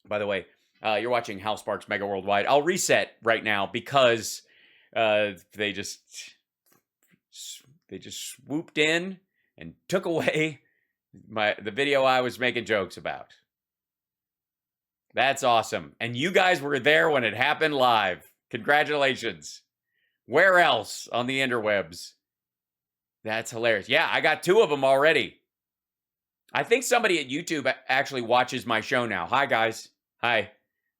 By the way, you're watching Hal Sparks Mega Worldwide. I'll reset right now because they just swooped in and took away the video I was making jokes about. That's awesome. And you guys were there when it happened live. Congratulations. Where else on the interwebs? That's hilarious. Yeah, I got 2 of them already. I think somebody at YouTube actually watches my show now. Hi, guys. Hi.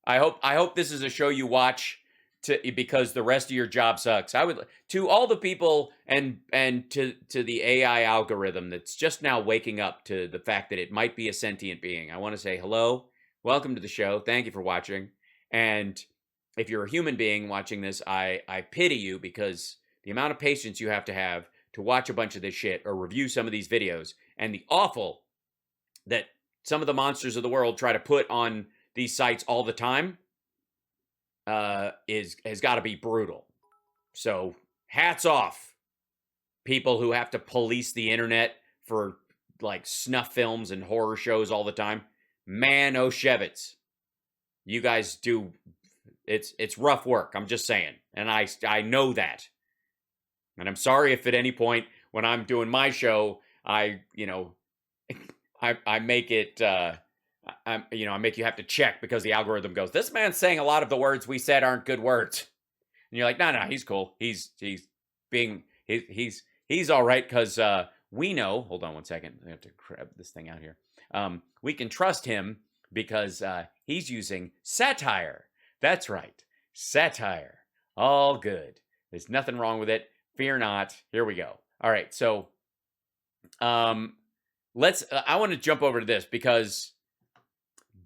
I hope this is a show you watch because the rest of your job sucks. I would, to all the people and to the AI algorithm that's just now waking up to the fact that it might be a sentient being, I want to say hello. Welcome to the show. Thank you for watching. And if you're a human being watching this, I pity you because the amount of patience you have to watch a bunch of this shit or review some of these videos and the awful that some of the monsters of the world try to put on these sites all the time has got to be brutal. So hats off, people who have to police the internet for like snuff films and horror shows all the time. Man, oh Shevitz, you guys do, it's rough work. I'm just saying. And I know that. And I'm sorry if at any point when I'm doing my show, I make it, I make you have to check because the algorithm goes, this man's saying a lot of the words we said aren't good words. And you're like, no, he's cool. He's all right because we know, hold on one second. I have to grab this thing out here. We can trust him because he's using satire. That's right. Satire. All good. There's nothing wrong with it. Fear not. Here we go. All right. So I want to jump over to this because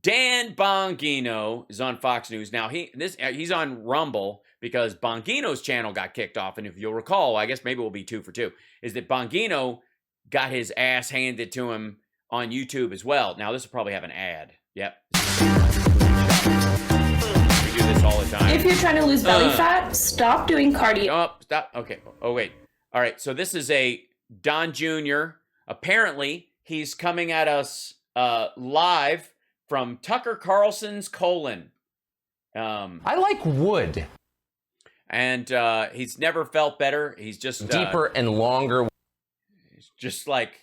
Dan Bongino is on Fox News. Now, he's on Rumble because Bongino's channel got kicked off. And if you'll recall, I guess maybe we'll be 2 for 2, is that Bongino got his ass handed to him on YouTube as well. Now, this will probably have an ad. Yep. We do this all the time. If you're trying to lose belly fat, stop doing cardio. Oh, stop. Okay. Oh, wait. All right. So this is a Don Jr. Apparently, he's coming at us live from Tucker Carlson's colon. I like wood. And he's never felt better. He's just deeper and longer. He's just like,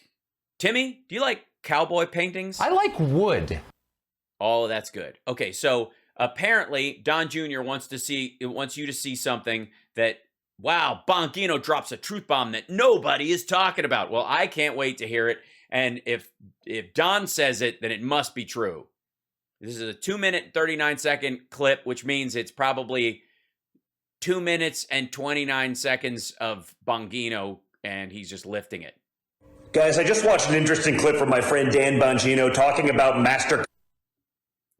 Timmy, do you like cowboy paintings? I like wood. Oh, that's good. Okay, so apparently Don Jr. wants you to see something that, wow, Bongino drops a truth bomb that nobody is talking about. Well, I can't wait to hear it. And if Don says it, then it must be true. This is a 2-minute, 39-second clip, which means it's probably 2 minutes and 29 seconds of Bongino, and he's just lifting it. Guys, I just watched an interesting clip from my friend Dan Bongino talking about master...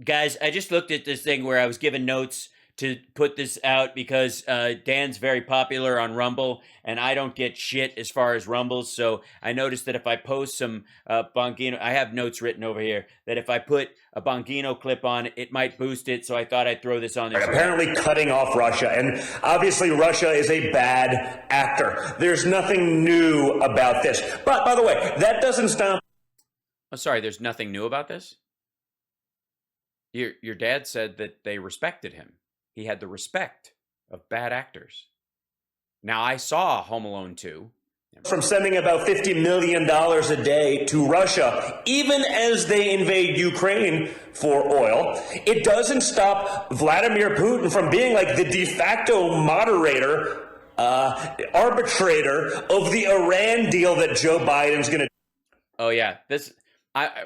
Guys, I just looked at this thing where I was given notes to put this out because Dan's very popular on Rumble, and I don't get shit as far as Rumbles, so I noticed that if I post some Bongino, I have notes written over here, that if I put a Bongino clip on, it might boost it, so I thought I'd throw this on there. Apparently cutting off Russia, and obviously Russia is a bad actor. There's nothing new about this. But, by the way, that doesn't stop... Oh, sorry, there's nothing new about this? Your dad said that they respected him. He had the respect of bad actors. Now, I saw Home Alone 2. From sending about $50 million a day to Russia, even as they invade Ukraine for oil, it doesn't stop Vladimir Putin from being like the de facto moderator, arbitrator of the Iran deal that Joe Biden's going to... Oh, yeah.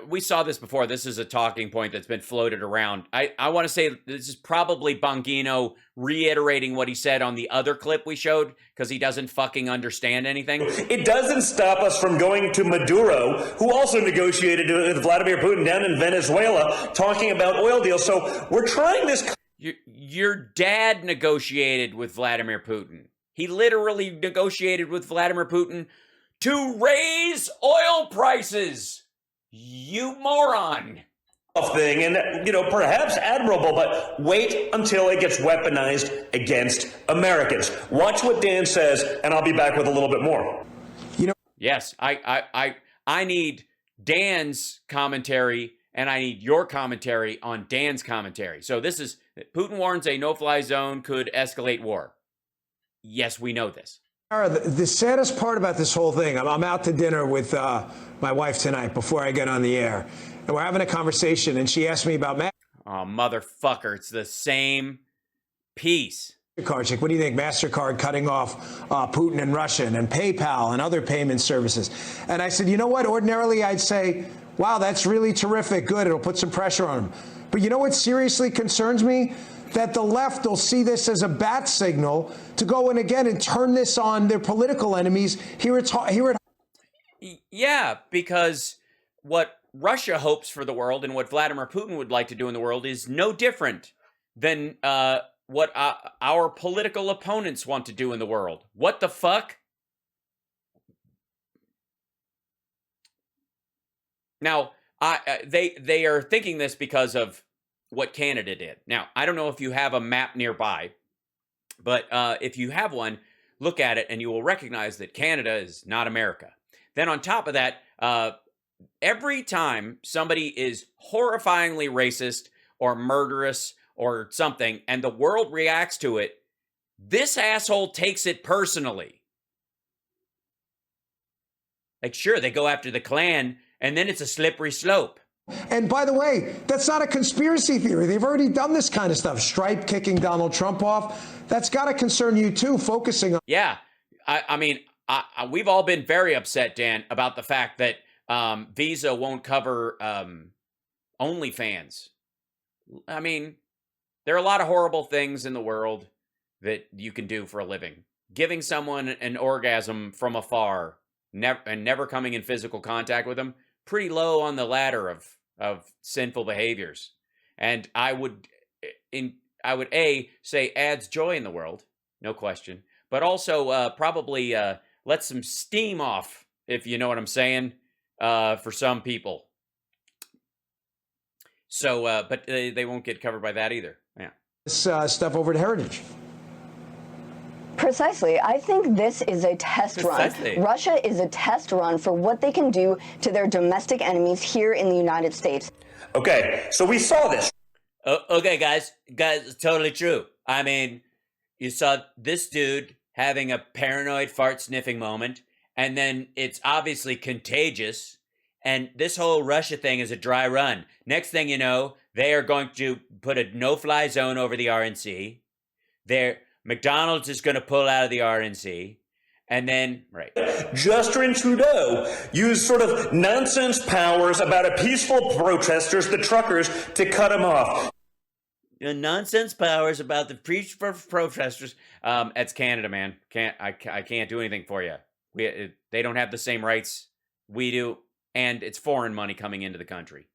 We saw this before. This is a talking point that's been floated around. I want to say this is probably Bongino reiterating what he said on the other clip we showed because he doesn't fucking understand anything. It doesn't stop us from going to Maduro, who also negotiated with Vladimir Putin down in Venezuela, talking about oil deals. So we're trying this... Your dad negotiated with Vladimir Putin. He literally negotiated with Vladimir Putin to raise oil prices. You moron. Thing, and, perhaps admirable, but wait until it gets weaponized against Americans. Watch what Dan says, and I'll be back with a little bit more. Yes, I need Dan's commentary and I need your commentary on Dan's commentary. So this is, Putin warns a no-fly zone could escalate war. Yes, we know this. The saddest part about this whole thing, I'm out to dinner with my wife tonight before I get on the air, and we're having a conversation, and she asked me about Oh, motherfucker, it's the same piece. MasterCard. Like, what do you think? MasterCard cutting off Putin and Russia and PayPal and other payment services. And I said, you know what? Ordinarily, I'd say, wow, that's really terrific. Good. It'll put some pressure on them. But you know what seriously concerns me? That the left will see this as a bat signal to go in again and turn this on their political enemies here at home. Yeah, because what Russia hopes for the world and what Vladimir Putin would like to do in the world is no different than what our political opponents want to do in the world. What the fuck? Now, they are thinking this because of what Canada did. Now, I don't know if you have a map nearby, but if you have one, look at it and you will recognize that Canada is not America. Then on top of that, every time somebody is horrifyingly racist or murderous or something, and the world reacts to it, this asshole takes it personally. Like, sure, they go after the Klan, and then it's a slippery slope. And by the way, that's not a conspiracy theory. They've already done this kind of stuff. Stripe kicking Donald Trump off. That's got to concern you, too, focusing on... Yeah, I mean, we've all been very upset, Dan, about the fact that Visa won't cover OnlyFans. I mean, there are a lot of horrible things in the world that you can do for a living. Giving someone an orgasm from afar and never coming in physical contact with them, pretty low on the ladder of sinful behaviors. And I would say adds joy in the world, no question, but also probably let some steam off, if you know what I'm saying, for some people. So, but they won't get covered by that either. Yeah. This stuff over at Heritage. Precisely. I think this is a test run. Russia is a test run for what they can do to their domestic enemies here in the United States. Okay, so we saw this. Okay, guys, it's totally true. I mean, you saw this dude having a paranoid fart sniffing moment, and then it's obviously contagious. And this whole Russia thing is a dry run. Next thing you know, they are going to put a no-fly zone over the RNC. McDonald's is going to pull out of the RNC. And then, right. Justin Trudeau used sort of nonsense powers about a peaceful protesters, the truckers, to cut him off. Nonsense powers about the peaceful protesters. That's Canada, man. I can't do anything for you. They don't have the same rights we do. And it's foreign money coming into the country.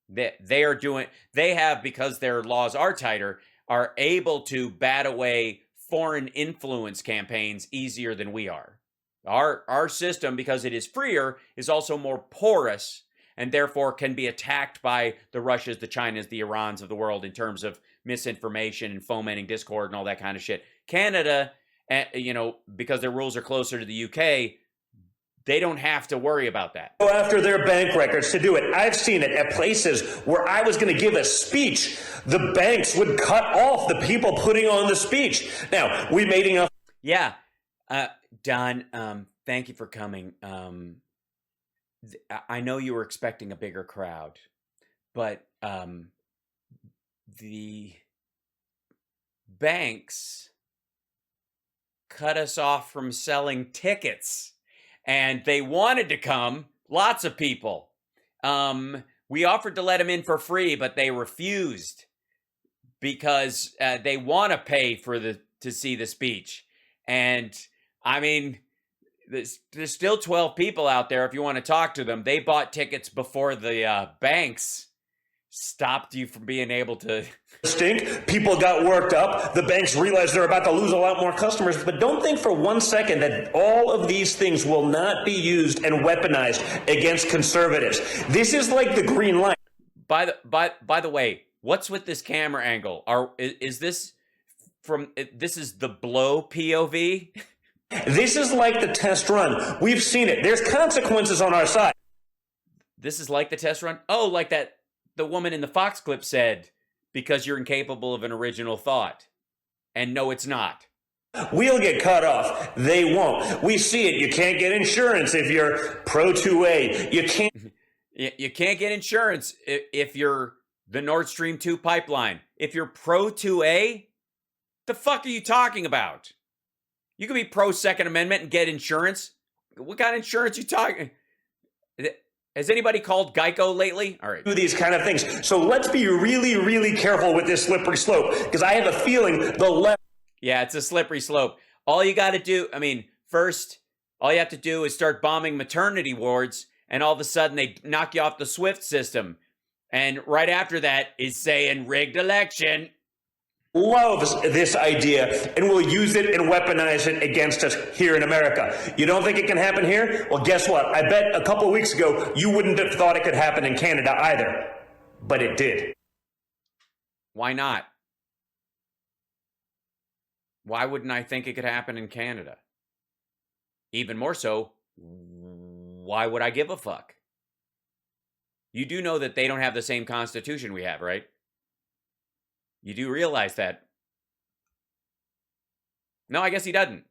They have, because their laws are tighter, are able to bat away foreign influence campaigns easier than we are. Our system, because it is freer, is also more porous and therefore can be attacked by the Russias, the Chinas, the Irans of the world in terms of misinformation and fomenting discord and all that kind of shit. Canada, because their rules are closer to the UK, they don't have to worry about that. Go after their bank records to do it. I've seen it at places where I was going to give a speech. The banks would cut off the people putting on the speech. Now, we made enough. Yeah. Don, thank you for coming. I know you were expecting a bigger crowd, but the banks cut us off from selling tickets. And they wanted to come, lots of people. We offered to let them in for free, but they refused because they want to pay to see the speech. And I mean, there's still 12 people out there if you want to talk to them. They bought tickets before the banks stopped you from being able to... Stink. People got worked up. The banks realized they're about to lose a lot more customers. But don't think for 1 second that all of these things will not be used and weaponized against conservatives. This is like the green light. By the way, what's with this camera angle? Is this this is the blow POV? This is like the test run. We've seen it. There's consequences on our side. This is like the test run? Oh, like that the woman in the Fox clip said, because you're incapable of an original thought. And no, it's not. We'll get cut off. They won't. We see it. You can't get insurance if you're pro 2A. You can't get insurance if you're the Nord Stream 2 pipeline. If you're pro 2A, the fuck are you talking about? You can be pro Second Amendment and get insurance. What kind of insurance you talking? Has anybody called Geico lately? All right. Do these kind of things. So let's be really, really careful with this slippery slope, because I have a feeling the left. Yeah, it's a slippery slope. All you got to do, first, all you have to do is start bombing maternity wards, and all of a sudden they knock you off the SWIFT system. And right after that is saying rigged election. Loves this idea and will use it and weaponize it against us here in America. You don't think it can happen here? Well, guess what? I bet a couple of weeks ago you wouldn't have thought it could happen in Canada either. But it did. Why not? Why wouldn't I think it could happen in Canada? Even more so, why would I give a fuck? You do know that they don't have the same constitution we have, right? You do realize that. No, I guess he doesn't.